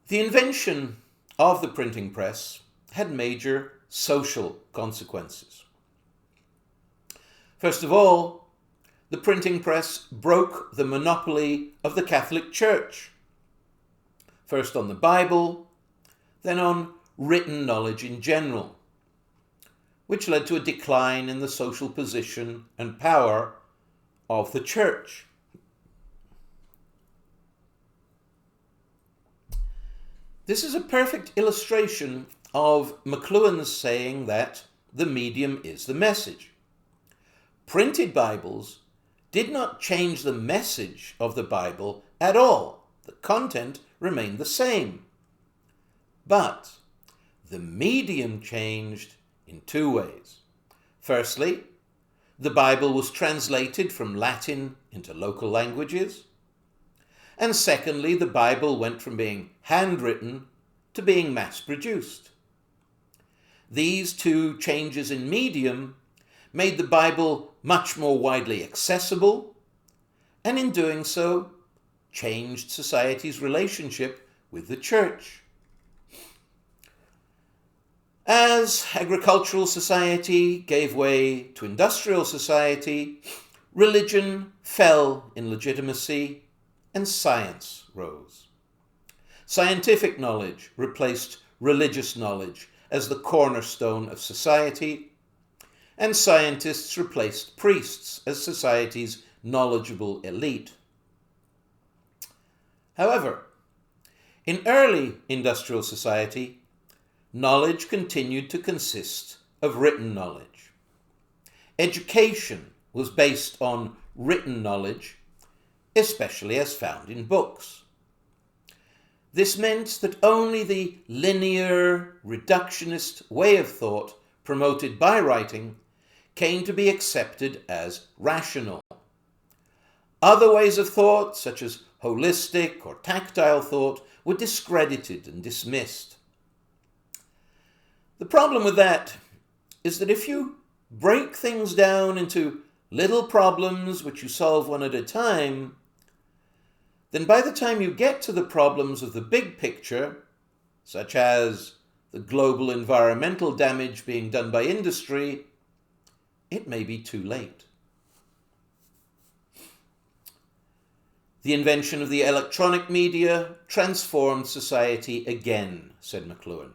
The invention of the printing press had major social consequences. First of all, the printing press broke the monopoly of the Catholic Church, first on the Bible, then on written knowledge in general, which led to a decline in the social position and power of the Church. This is a perfect illustration of McLuhan's saying that the medium is the message. Printed Bibles did not change the message of the Bible at all. The content remained the same. But the medium changed in two ways. Firstly, the Bible was translated from Latin into local languages. And secondly, the Bible went from being handwritten to being mass-produced. These two changes in medium made the Bible much more widely accessible, and in doing so, changed society's relationship with the church. As agricultural society gave way to industrial society, religion fell in legitimacy and science rose. Scientific knowledge replaced religious knowledge as the cornerstone of society, and scientists replaced priests as society's knowledgeable elite. However, in early industrial society, knowledge continued to consist of written knowledge. Education was based on written knowledge, especially as found in books. This meant that only the linear, reductionist way of thought promoted by writing came to be accepted as rational. Other ways of thought, such as holistic or tactile thought, were discredited and dismissed. The problem with that is that if you break things down into little problems which you solve one at a time, then by the time you get to the problems of the big picture, such as the global environmental damage being done by industry, it may be too late. The invention of the electronic media transformed society again, said McLuhan.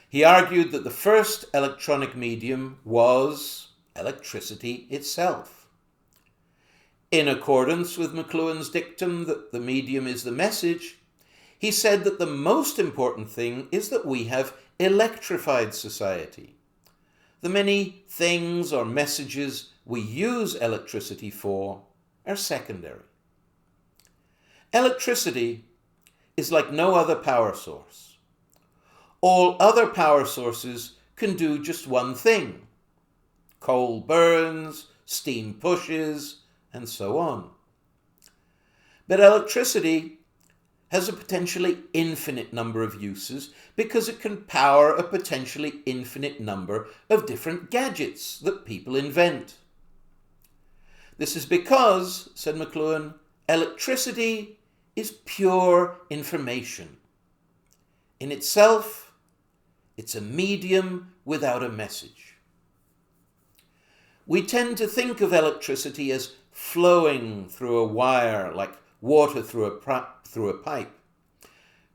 He argued that the first electronic medium was electricity itself. In accordance with McLuhan's dictum that the medium is the message, he said that the most important thing is that we have electrified society. The many things or messages we use electricity for are secondary. Electricity is like no other power source. All other power sources can do just one thing. Coal burns, steam pushes, and so on. But electricity has a potentially infinite number of uses because it can power a potentially infinite number of different gadgets that people invent. This is because, said McLuhan, electricity is pure information. In itself, it's a medium without a message. We tend to think of electricity as flowing through a wire like water through a pipe.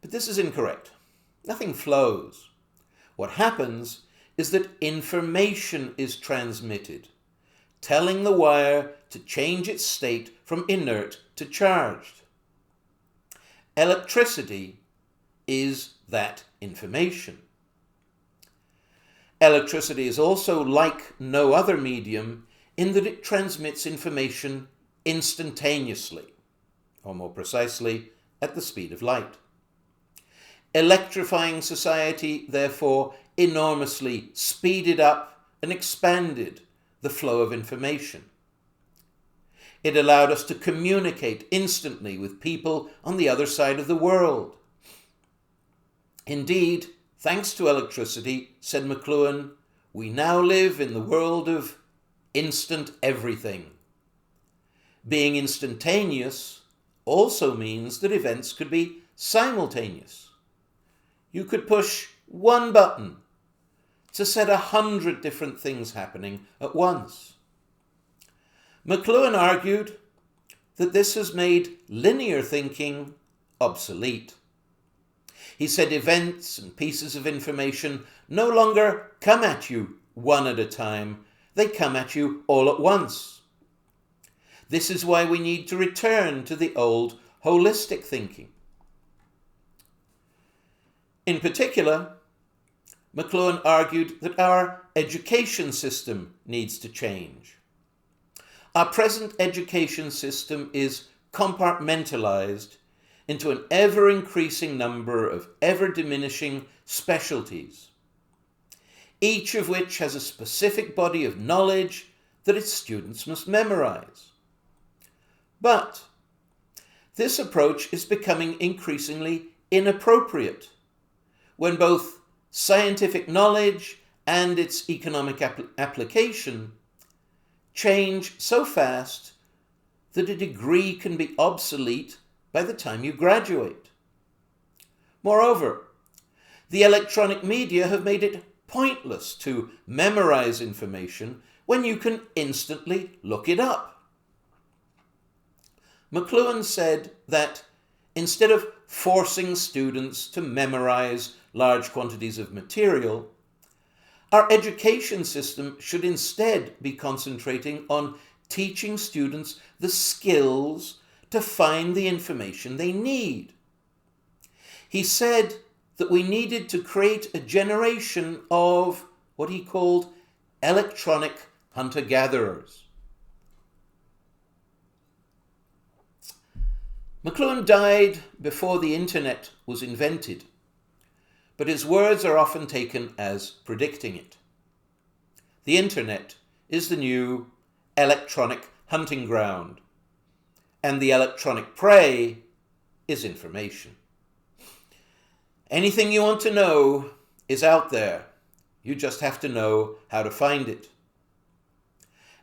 But this is incorrect. Nothing flows. What happens is that information is transmitted, telling the wire to change its state from inert to charged. Electricity is that information. Electricity is also like no other medium in that it transmits information instantaneously, or more precisely, at the speed of light. Electrifying society, therefore, enormously speeded up and expanded the flow of information. It allowed us to communicate instantly with people on the other side of the world. Indeed, thanks to electricity, said McLuhan, we now live in the world of instant everything. Being instantaneous also means that events could be simultaneous. You could push one button to set 100 different things happening at once. McLuhan argued that this has made linear thinking obsolete. He said events and pieces of information no longer come at you one at a time, they come at you all at once. This is why we need to return to the old holistic thinking. In particular, McLuhan argued that our education system needs to change. Our present education system is compartmentalized into an ever-increasing number of ever-diminishing specialties, each of which has a specific body of knowledge that its students must memorize. But this approach is becoming increasingly inappropriate when both scientific knowledge and its economic application change so fast that a degree can be obsolete by the time you graduate. Moreover, the electronic media have made it pointless to memorize information when you can instantly look it up. McLuhan said that instead of forcing students to memorize large quantities of material, our education system should instead be concentrating on teaching students the skills to find the information they need. He said that we needed to create a generation of what he called electronic hunter-gatherers. McLuhan died before the internet was invented, but his words are often taken as predicting it. The internet is the new electronic hunting ground, and the electronic prey is information. Anything you want to know is out there. You just have to know how to find it.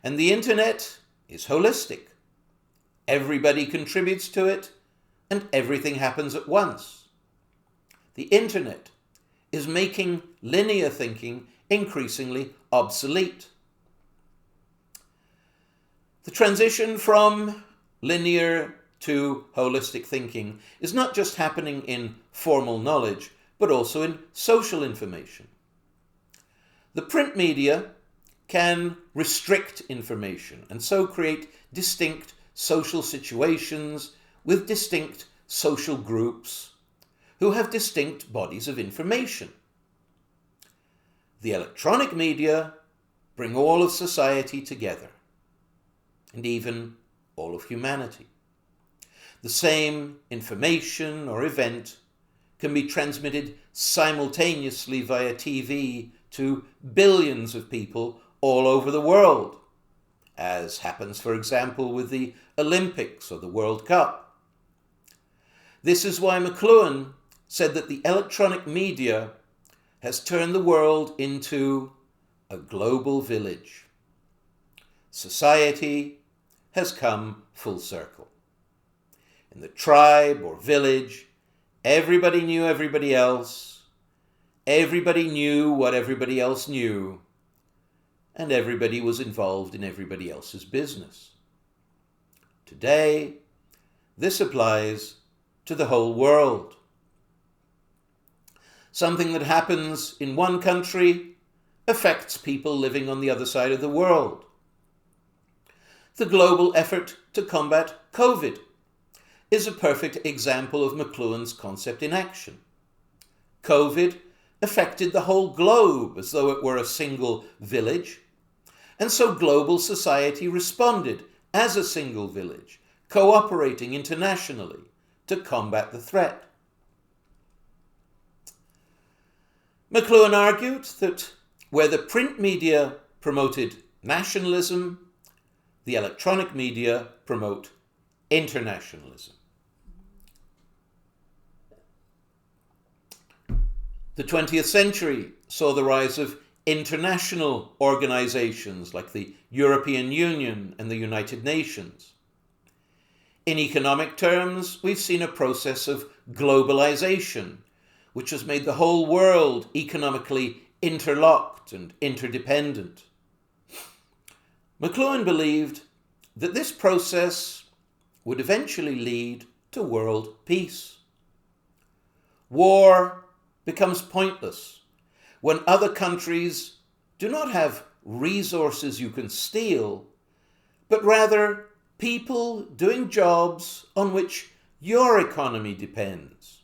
And the internet is holistic. Everybody contributes to it, and everything happens at once. The internet is making linear thinking increasingly obsolete. The transition from linear to holistic thinking is not just happening in formal knowledge, but also in social information. The print media can restrict information and so create distinct social situations with distinct social groups who have distinct bodies of information. The electronic media bring all of society together, and even all of humanity. The same information or event can be transmitted simultaneously via TV to billions of people all over the world, as happens, for example, with the Olympics or the World Cup. This is why McLuhan said that the electronic media has turned the world into a global village. Society has come full circle. In the tribe or village, everybody knew everybody else, everybody knew what everybody else knew, and everybody was involved in everybody else's business. Today, this applies to the whole world. Something that happens in one country affects people living on the other side of the world. The global effort to combat COVID is a perfect example of McLuhan's concept in action. COVID affected the whole globe as though it were a single village, and so global society responded as a single village, cooperating internationally to combat the threat. McLuhan argued that where the print media promoted nationalism, the electronic media promote internationalism. The 20th century saw the rise of international organizations like the European Union and the United Nations. In economic terms, we've seen a process of globalization, which has made the whole world economically interlocked and interdependent. McLuhan believed that this process would eventually lead to world peace. War becomes pointless when other countries do not have resources you can steal, but rather people doing jobs on which your economy depends.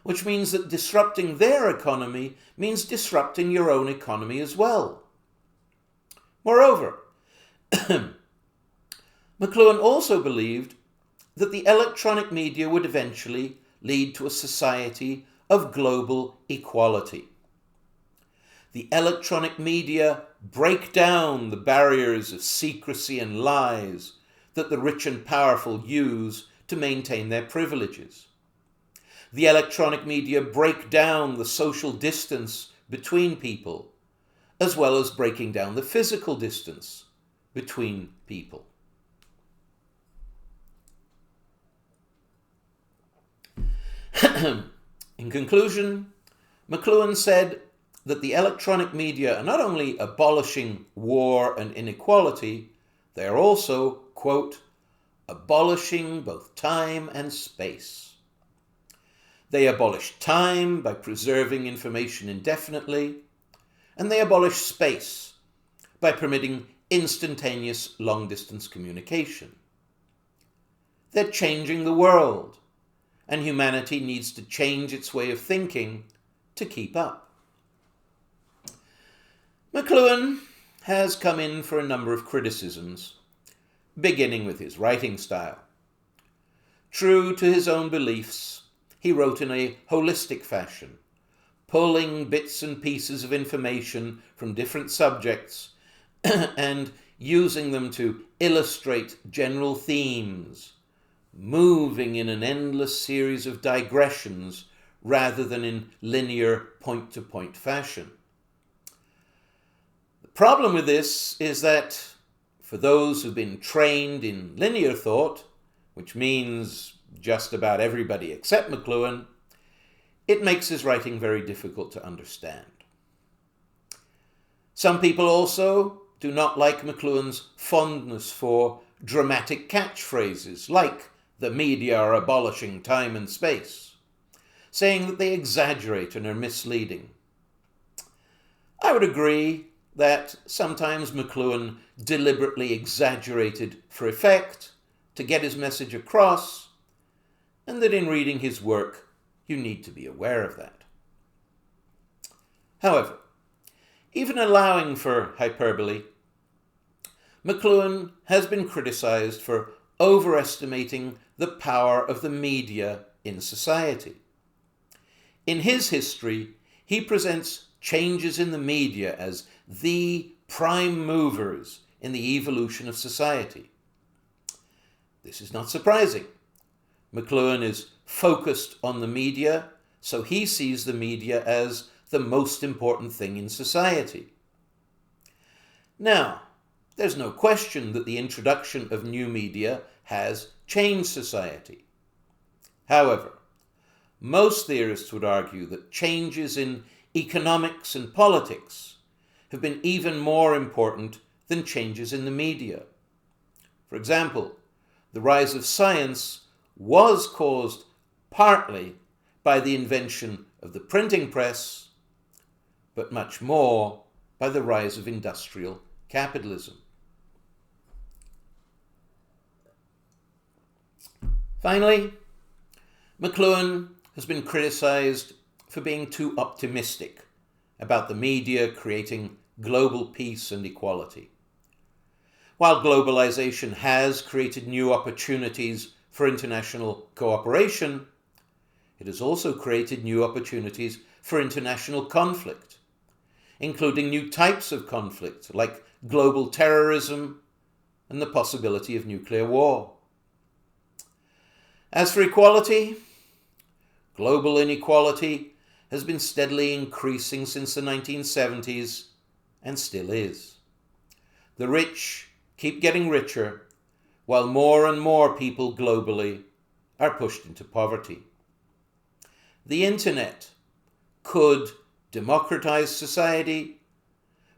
which means that disrupting their economy means disrupting your own economy as well. Moreover, McLuhan also believed that the electronic media would eventually lead to a society of global equality. The electronic media break down the barriers of secrecy and lies that the rich and powerful use to maintain their privileges. The electronic media break down the social distance between people, as well as breaking down the physical distance between people. In conclusion, McLuhan said that the electronic media are not only abolishing war and inequality, they are also, quote, abolishing both time and space. They abolish time by preserving information indefinitely, and they abolish space by permitting instantaneous long-distance communication. They're changing the world, and humanity needs to change its way of thinking to keep up. McLuhan has come in for a number of criticisms, beginning with his writing style. True to his own beliefs, he wrote in a holistic fashion, pulling bits and pieces of information from different subjects and using them to illustrate general themes, moving in an endless series of digressions rather than in linear point-to-point fashion. The problem with this is that for those who've been trained in linear thought, which means just about everybody except McLuhan, it makes his writing very difficult to understand. Some people also do not like McLuhan's fondness for dramatic catchphrases like "the media are abolishing time and space," saying that they exaggerate and are misleading. I would agree that sometimes McLuhan deliberately exaggerated for effect to get his message across, and that in reading his work you need to be aware of that. However, even allowing for hyperbole, McLuhan has been criticized for overestimating the power of the media in society. In his history, he presents changes in the media as the prime movers in the evolution of society. This is not surprising. McLuhan is focused on the media, so he sees the media as the most important thing in society. Now, there's no question that the introduction of new media has changed society. However, most theorists would argue that changes in economics and politics have been even more important than changes in the media. For example, the rise of science was caused partly by the invention of the printing press, but much more by the rise of industrial capitalism. Finally, McLuhan has been criticized for being too optimistic about the media creating global peace and equality. While globalization has created new opportunities for international cooperation, it has also created new opportunities for international conflict, including new types of conflict like global terrorism and the possibility of nuclear war. As for equality, global inequality has been steadily increasing since the 1970s and still is. The rich keep getting richer, while more and more people globally are pushed into poverty. The internet could democratize society,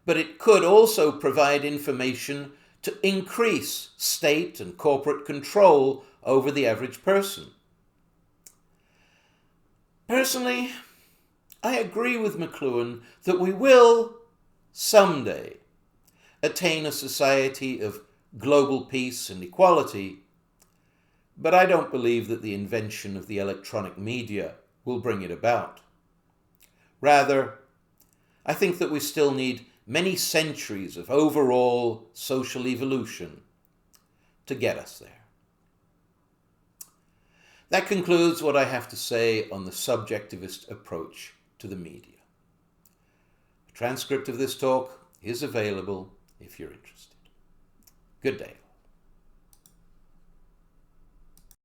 but it could also provide information to increase state and corporate control over the average person. Personally, I agree with McLuhan that we will someday attain a society of global peace and equality, but I don't believe that the invention of the electronic media will bring it about. Rather, I think that we still need many centuries of overall social evolution to get us there. That concludes what I have to say on the subjectivist approach to the media. A transcript of this talk is available if you're interested. Good day.